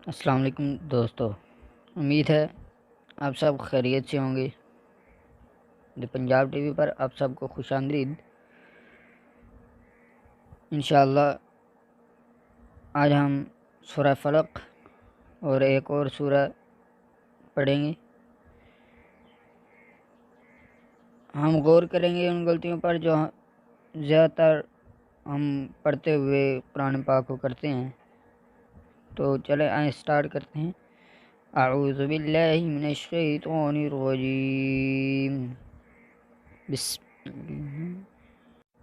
السلام علیکم دوستو، امید ہے آپ سب خیریت سے ہوں گے۔ پنجاب ٹی وی پر آپ سب کو خوش آمدید۔ انشاءاللہ آج ہم سورہ فلق اور ایک اور سورہ پڑھیں گے۔ ہم غور کریں گے ان غلطیوں پر جو زیادہ تر ہم پڑھتے ہوئے قرآن پاک کو کرتے ہیں۔ تو چلیں آئیں سٹارٹ کرتے ہیں۔ اعوذ باللہ من الشیطان الرجیم،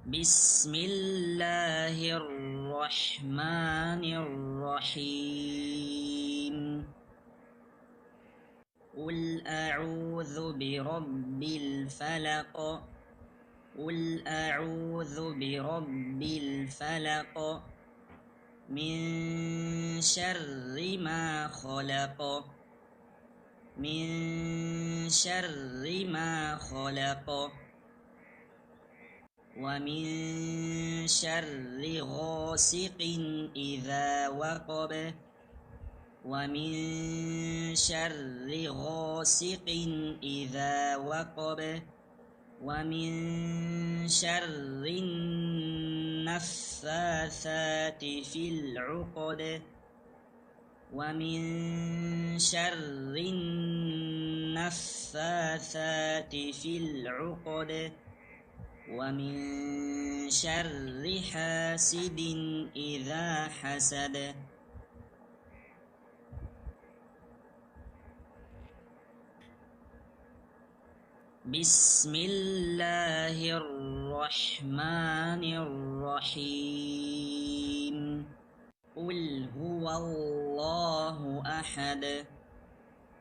بسم اللہ الرحمن الرحیم۔ قل اعوذ برب الفلق، قل اعوذ برب الفلق من شر ما خلق، من شر ما خلق، ومن شر غاسق إذا وقب، ومن شر غاسق إذا وقب، ومن شر النفاثات في العقد، ومن شر النفاثات في العقد، ومن شر حاسد إذا حسد۔ بسم اللہ الرحمن الرحیم۔ قل هو اللہ احد،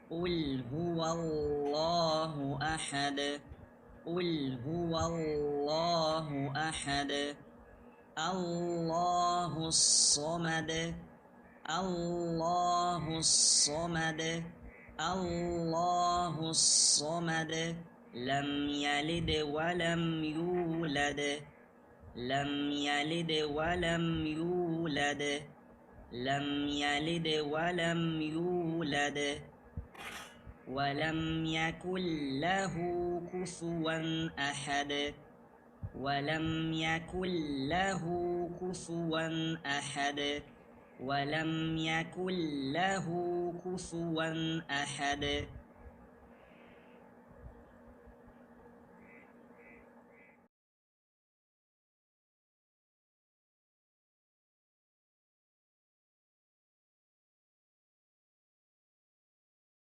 قل هو اللہ احد، قل هو اللہ احد، اللہ الصمد، اللہ الصمد، اللہ الصمد، لم یلد ولم یولد، لم یلد ولم یولد، لم یلد ولم یولد، ولم یکن له کفوا احد، ولم یکن له کفوا احد، ولم یکن له کفوا احد۔